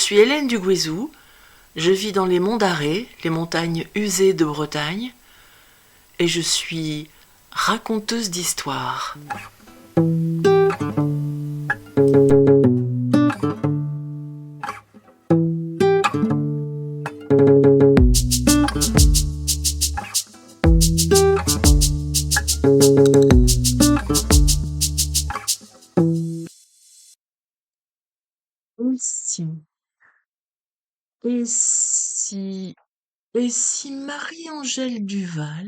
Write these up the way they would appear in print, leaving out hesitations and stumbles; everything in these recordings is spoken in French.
suis Hélène du Guézou, je vis dans les monts d'Arrée, les montagnes usées de Bretagne, et je suis raconteuse d'histoires. Et si, et si, et si Marie-Angèle Duval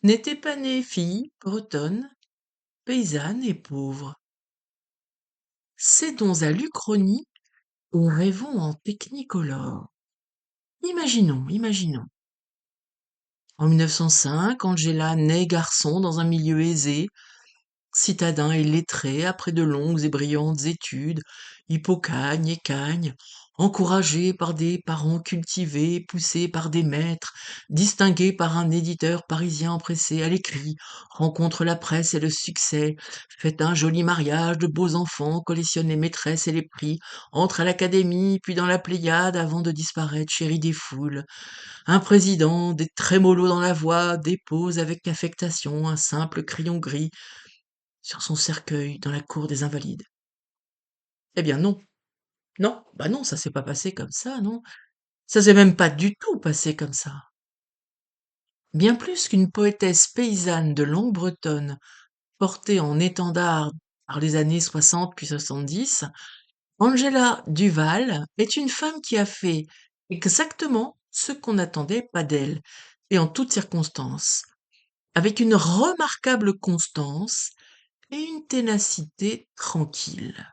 n'était pas née fille bretonne, paysanne et pauvre? Cédons à l'Uchronie et rêvons en technicolore. Imaginons. En 1905, Angela naît garçon dans un milieu aisé, citadin et lettré après de longues et brillantes études, hippocagne et cagne, encouragé par des parents cultivés, poussé par des maîtres, distingué par un éditeur parisien empressé à l'écrit, rencontre la presse et le succès, fait un joli mariage de beaux enfants, collectionne les maîtresses et les prix, entre à l'académie, puis dans la Pléiade avant de disparaître, chéri des foules. Un président, des trémolos dans la voix, dépose avec affectation un simple crayon gris sur son cercueil dans la cour des Invalides. Eh bien non, non, ça s'est pas passé comme ça, non. Ça s'est même pas du tout passé comme ça. Bien plus qu'une poétesse paysanne de langue bretonne, portée en étendard par les années 60 puis 70, Angela Duval est une femme qui a fait exactement ce qu'on n'attendait pas d'elle, et en toutes circonstances, avec une remarquable constance et une ténacité tranquille.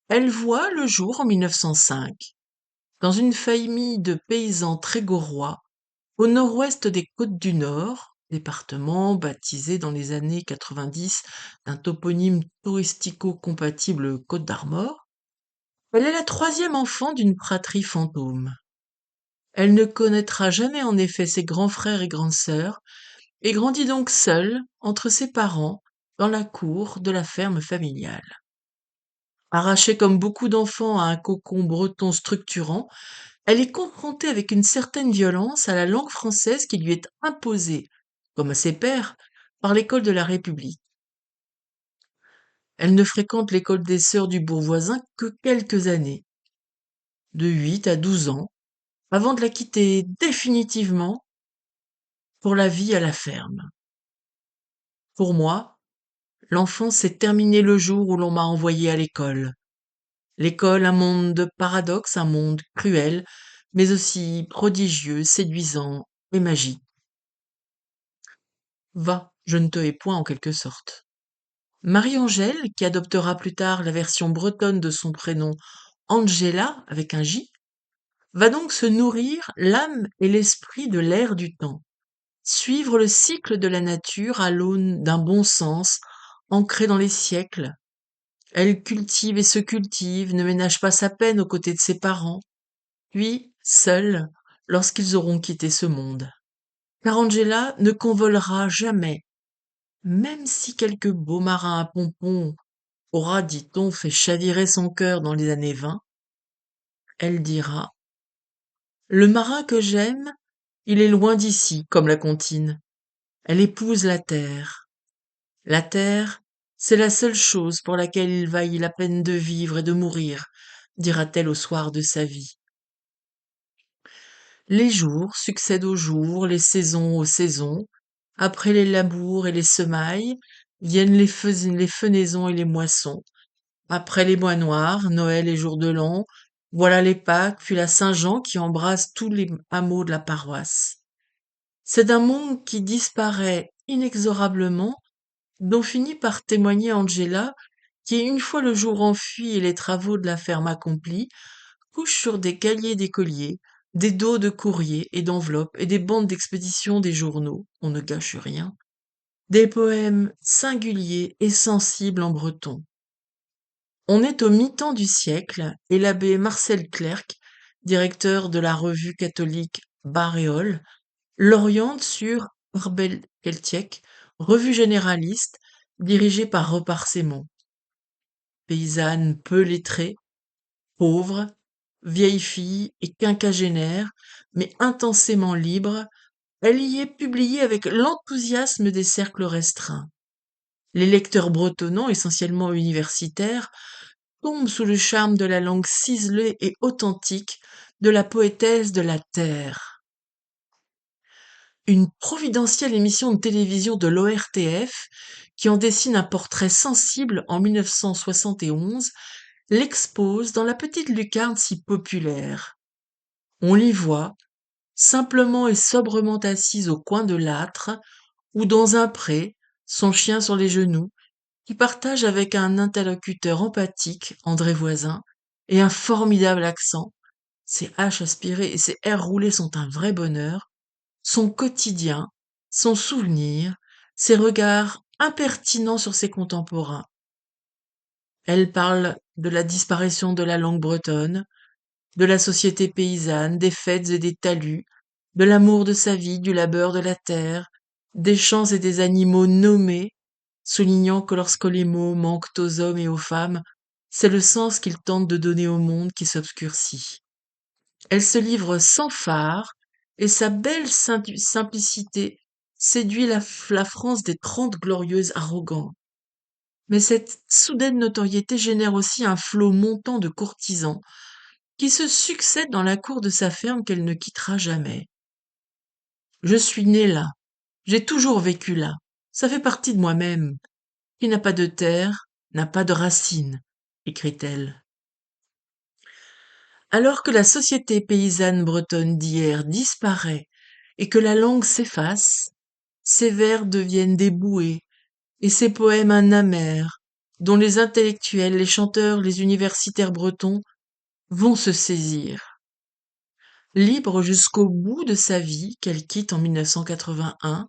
Elle voit le jour en 1905, dans une famille de paysans trégorrois, au nord-ouest des Côtes-du-Nord, département baptisé dans les années 90 d'un toponyme touristico-compatible Côte d'Armor. Elle est la troisième enfant d'une fratrie fantôme. Elle ne connaîtra jamais en effet ses grands frères et grandes sœurs, et grandit donc seule entre ses parents dans la cour de la ferme familiale. Arrachée comme beaucoup d'enfants à un cocon breton structurant, elle est confrontée avec une certaine violence à la langue française qui lui est imposée, comme à ses pairs, par l'école de la République. Elle ne fréquente l'école des sœurs du bourg voisin que quelques années, de 8 à 12 ans, avant de la quitter définitivement pour la vie à la ferme. Pour moi, l'enfance s'est terminée le jour où l'on m'a envoyée à l'école. L'école, un monde de paradoxes, un monde cruel, mais aussi prodigieux, séduisant et magique. Va, je ne te hais point en quelque sorte. Marie-Angèle, qui adoptera plus tard la version bretonne de son prénom Angela avec un J, va donc se nourrir l'âme et l'esprit de l'air du temps, suivre le cycle de la nature à l'aune d'un bon sens ancré dans les siècles. Elle cultive et se cultive, ne ménage pas sa peine aux côtés de ses parents, puis seule lorsqu'ils auront quitté ce monde. Car Angela ne convolera jamais, même si quelque beau marin à pompons aura, dit-on, fait chavirer son cœur dans les années 20, elle dira: le marin que j'aime, il est loin d'ici, comme la comptine. Elle épouse la terre. La terre, c'est la seule chose pour laquelle il vaille la peine de vivre et de mourir, dira-t-elle au soir de sa vie. Les jours succèdent aux jours, les saisons aux saisons. Après les labours et les semailles, viennent les fenaisons et les moissons. Après les mois noirs, Noël et jour de l'an, voilà les Pâques, puis la Saint-Jean qui embrasse tous les hameaux de la paroisse. C'est d'un monde qui disparaît inexorablement, dont finit par témoigner Angela, qui, une fois le jour enfui et les travaux de la ferme accomplis, couche sur des cahiers d'écoliers, des dos de courriers et d'enveloppes et des bandes d'expédition des journaux, on ne gâche rien, des poèmes singuliers et sensibles en breton. On est au mi-temps du siècle et l'abbé Marcel Clerc, directeur de la revue catholique Barréole, l'oriente sur Arbel Keltiek, revue généraliste dirigée par Reparsémont. Paysanne peu lettrée, Pauvre, vieille fille et quinquagénaire, mais intensément libre, elle y est publiée avec l'enthousiasme des cercles restreints. Les lecteurs bretonnants, essentiellement universitaires, tombent sous le charme de la langue ciselée et authentique de la poétesse de la terre. Une providentielle émission de télévision de l'ORTF, qui en dessine un portrait sensible en 1971, l'expose dans la petite lucarne si populaire. On l'y voit, simplement et sobrement assise au coin de l'âtre, ou dans un pré, son chien sur les genoux, qui partage avec un interlocuteur empathique, André Voisin, et un formidable accent, ses H aspirées et ses R roulées sont un vrai bonheur, son quotidien, son souvenir, ses regards impertinents sur ses contemporains. Elle parle de la disparition de la langue bretonne, de la société paysanne, des fêtes et des talus, de l'amour de sa vie, du labeur de la terre, des champs et des animaux nommés, soulignant que lorsque les mots manquent aux hommes et aux femmes, c'est le sens qu'ils tentent de donner au monde qui s'obscurcit. Elle se livre sans fard, et sa belle simplicité séduit la France des 30 glorieuses arrogantes. Mais cette soudaine notoriété génère aussi un flot montant de courtisans qui se succèdent dans la cour de sa ferme qu'elle ne quittera jamais. Je suis née là, j'ai toujours vécu là, ça fait partie de moi-même. Qui n'a pas de terre n'a pas de racines, écrit-elle. Alors que la société paysanne bretonne d'hier disparaît et que la langue s'efface, ses vers deviennent des bouées et ses poèmes un amer dont les intellectuels, les chanteurs, les universitaires bretons vont se saisir. Libre jusqu'au bout de sa vie, qu'elle quitte en 1981,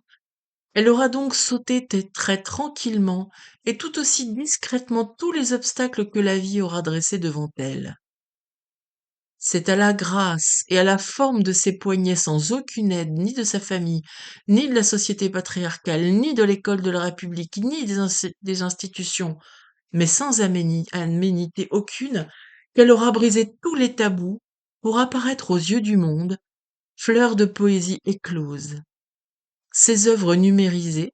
elle aura donc sauté très tranquillement et tout aussi discrètement tous les obstacles que la vie aura dressés devant elle. C'est à la grâce et à la forme de ses poignets sans aucune aide ni de sa famille, ni de la société patriarcale, ni de l'école de la République, ni des institutions, mais sans aménité aucune, qu'elle aura brisé tous les tabous pour apparaître aux yeux du monde, fleur de poésie éclose. Ses œuvres numérisées,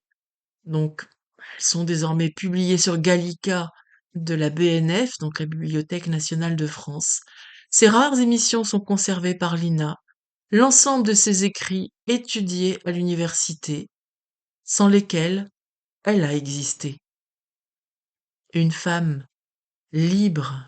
donc elles sont désormais publiées sur Gallica de la BNF, donc la Bibliothèque nationale de France. Ses rares émissions sont conservées par l'INA, l'ensemble de ses écrits étudiés à l'université, sans lesquels elle a existé. Une femme libre.